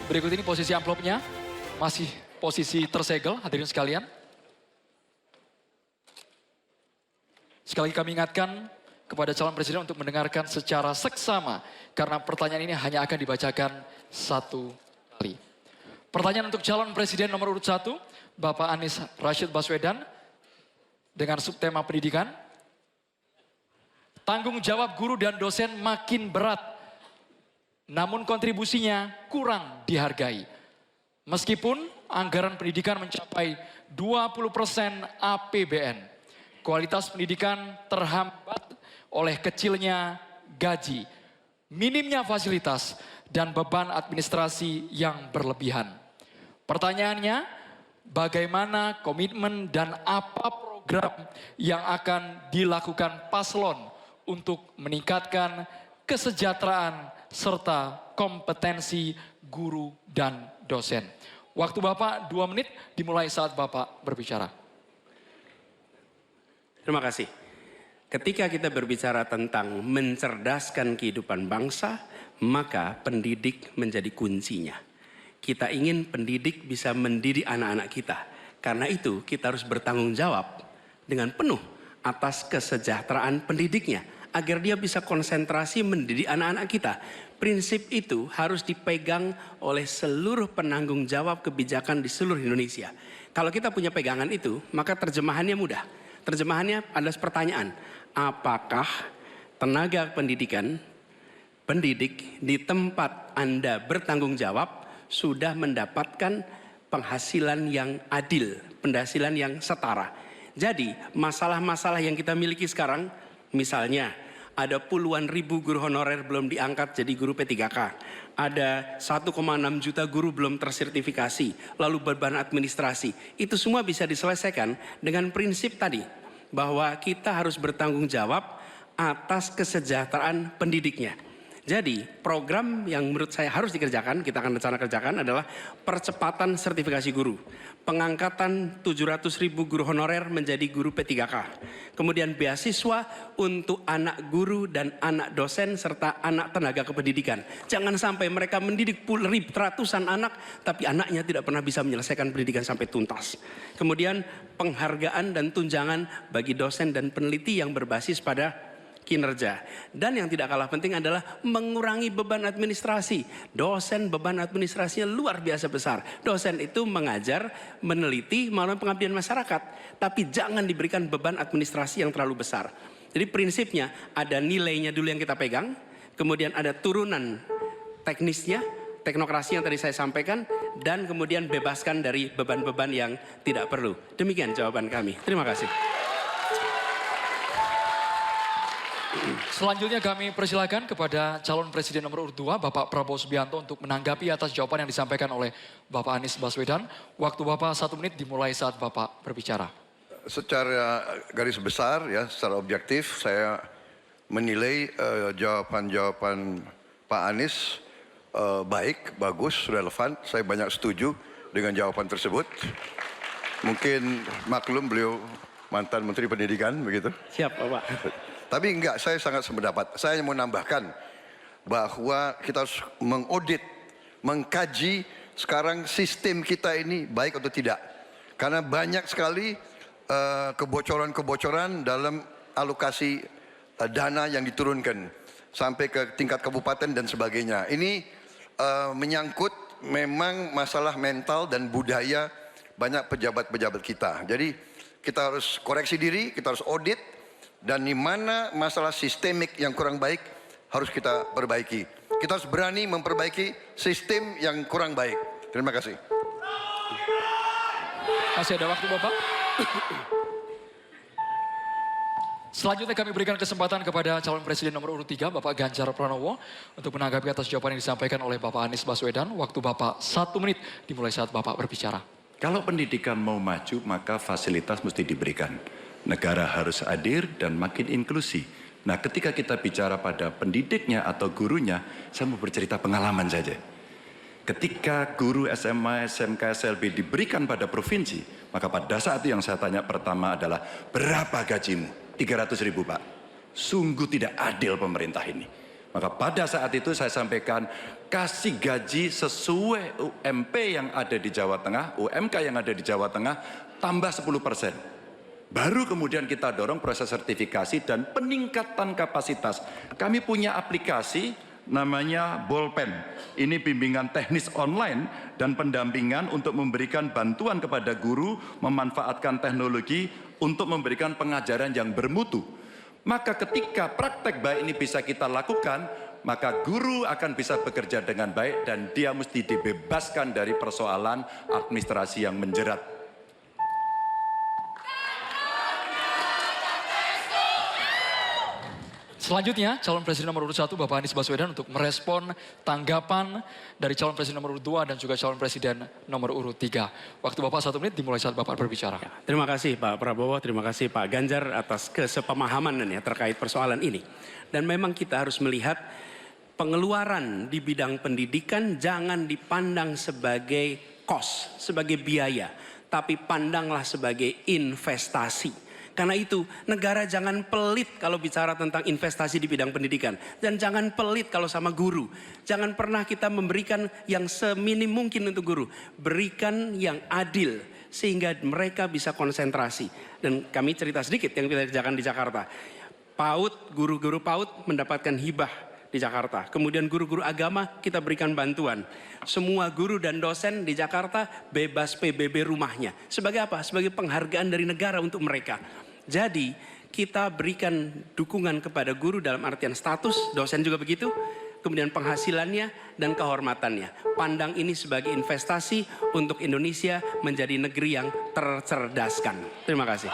Berikut ini posisi amplopnya, masih posisi tersegel, hadirin sekalian. Sekali lagi kami ingatkan kepada calon presiden untuk mendengarkan secara seksama, karena pertanyaan ini hanya akan dibacakan satu kali. Pertanyaan untuk calon presiden nomor urut 1, Bapak Anies Rashid Baswedan, dengan subtema pendidikan. Tanggung jawab guru dan dosen makin berat, namun kontribusinya kurang dihargai. Meskipun anggaran pendidikan mencapai 20% APBN, kualitas pendidikan terhambat oleh kecilnya gaji, minimnya fasilitas, dan beban administrasi yang berlebihan. Pertanyaannya, bagaimana komitmen dan apa program yang akan dilakukan paslon untuk meningkatkan kesejahteraan serta kompetensi guru dan dosen? Waktu Bapak 2 menit dimulai saat Bapak berbicara. Terima kasih. Ketika kita berbicara tentang mencerdaskan kehidupan bangsa, maka pendidik menjadi kuncinya. Kita ingin pendidik bisa mendidik anak-anak kita. Karena itu kita harus bertanggung jawab dengan penuh atas kesejahteraan pendidiknya, agar dia bisa konsentrasi mendidik anak-anak kita. Prinsip itu harus dipegang oleh seluruh penanggung jawab kebijakan di seluruh Indonesia. Kalau kita punya pegangan itu, maka terjemahannya mudah. Terjemahannya adalah pertanyaan, apakah tenaga pendidik di tempat Anda bertanggung jawab sudah mendapatkan penghasilan yang adil, penghasilan yang setara. Jadi masalah-masalah yang kita miliki sekarang, misalnya ada puluhan ribu guru honorer belum diangkat jadi guru P3K. Ada 1,6 juta guru belum tersertifikasi. Lalu beban administrasi. Itu semua bisa diselesaikan dengan prinsip tadi. Bahwa kita harus bertanggung jawab atas kesejahteraan pendidiknya. Jadi program yang menurut saya harus dikerjakan, kita akan rencana kerjakan adalah percepatan sertifikasi guru. Pengangkatan 700.000 guru honorer menjadi guru P3K. Kemudian beasiswa untuk anak guru dan anak dosen serta anak tenaga kependidikan. Jangan sampai mereka mendidik ratusan anak tapi anaknya tidak pernah bisa menyelesaikan pendidikan sampai tuntas. Kemudian penghargaan dan tunjangan bagi dosen dan peneliti yang berbasis pada kinerja. Dan yang tidak kalah penting adalah mengurangi beban administrasi. Dosen beban administrasinya luar biasa besar. Dosen itu mengajar, meneliti, melalui pengabdian masyarakat. Tapi jangan diberikan beban administrasi yang terlalu besar. Jadi prinsipnya ada nilainya dulu yang kita pegang, kemudian ada turunan teknisnya, teknokrasi yang tadi saya sampaikan, dan kemudian bebaskan dari beban-beban yang tidak perlu. Demikian jawaban kami. Terima kasih. Selanjutnya kami persilakan kepada calon presiden nomor urut 2, Bapak Prabowo Subianto, untuk menanggapi atas jawaban yang disampaikan oleh Bapak Anies Baswedan. Waktu Bapak 1 menit dimulai saat Bapak berbicara. Secara garis besar ya, secara objektif saya menilai jawaban-jawaban Pak Anies baik, bagus, relevan. Saya banyak setuju dengan jawaban tersebut. Mungkin maklum beliau mantan Menteri Pendidikan begitu. Siap Bapak. Tapi enggak, saya sangat sependapat. Saya mau nambahkan bahwa kita harus mengaudit, mengkaji sekarang sistem kita ini baik atau tidak. Karena banyak sekali kebocoran-kebocoran dalam alokasi dana yang diturunkan sampai ke tingkat kabupaten dan sebagainya. Ini menyangkut memang masalah mental dan budaya banyak pejabat-pejabat kita. Jadi kita harus koreksi diri, kita harus audit. Dan di mana masalah sistemik yang kurang baik harus kita perbaiki. Kita harus berani memperbaiki sistem yang kurang baik. Terima kasih. Masih ada waktu Bapak. Selanjutnya kami berikan kesempatan kepada calon presiden nomor urut 3, Bapak Ganjar Pranowo, untuk menanggapi atas jawaban yang disampaikan oleh Bapak Anies Baswedan. Waktu Bapak 1 menit dimulai saat Bapak berbicara. Kalau pendidikan mau maju, maka fasilitas mesti diberikan. Negara harus hadir dan makin inklusi. Nah, ketika kita bicara pada pendidiknya atau gurunya, saya mau bercerita pengalaman saja. Ketika guru SMA, SMK, SLB diberikan pada provinsi, maka pada saat itu yang saya tanya pertama adalah, berapa gajimu? 300.000 Pak. Sungguh tidak adil pemerintah ini. Maka pada saat itu saya sampaikan, kasih gaji sesuai UMP yang ada di Jawa Tengah, UMK yang ada di Jawa Tengah, tambah 10%. Baru kemudian kita dorong proses sertifikasi dan peningkatan kapasitas. Kami punya aplikasi namanya Bolpen. Ini bimbingan teknis online dan pendampingan untuk memberikan bantuan kepada guru memanfaatkan teknologi untuk memberikan pengajaran yang bermutu. Maka ketika praktek baik ini bisa kita lakukan, maka guru akan bisa bekerja dengan baik dan dia mesti dibebaskan dari persoalan administrasi yang menjerat. Selanjutnya, calon presiden nomor urut 1 Bapak Anies Baswedan untuk merespon tanggapan dari calon presiden nomor urut 2 dan juga calon presiden nomor urut 3. Waktu Bapak 1 menit dimulai saat Bapak berbicara. Terima kasih Pak Prabowo, terima kasih Pak Ganjar atas kesepemahaman ya terkait persoalan ini. Dan memang kita harus melihat pengeluaran di bidang pendidikan jangan dipandang sebagai cost, sebagai biaya, tapi pandanglah sebagai investasi. Karena itu negara jangan pelit kalau bicara tentang investasi di bidang pendidikan. Dan jangan pelit kalau sama guru. Jangan pernah kita memberikan yang seminim mungkin untuk guru. Berikan yang adil sehingga mereka bisa konsentrasi. Dan kami cerita sedikit yang kita kerjakan di Jakarta. PAUD, guru-guru PAUD mendapatkan hibah di Jakarta. Kemudian guru-guru agama kita berikan bantuan. Semua guru dan dosen di Jakarta bebas PBB rumahnya. Sebagai apa? Sebagai penghargaan dari negara untuk mereka. Jadi kita berikan dukungan kepada guru dalam artian status, dosen juga begitu, kemudian penghasilannya dan kehormatannya. Pandang ini sebagai investasi untuk Indonesia menjadi negeri yang tercerdaskan. Terima kasih.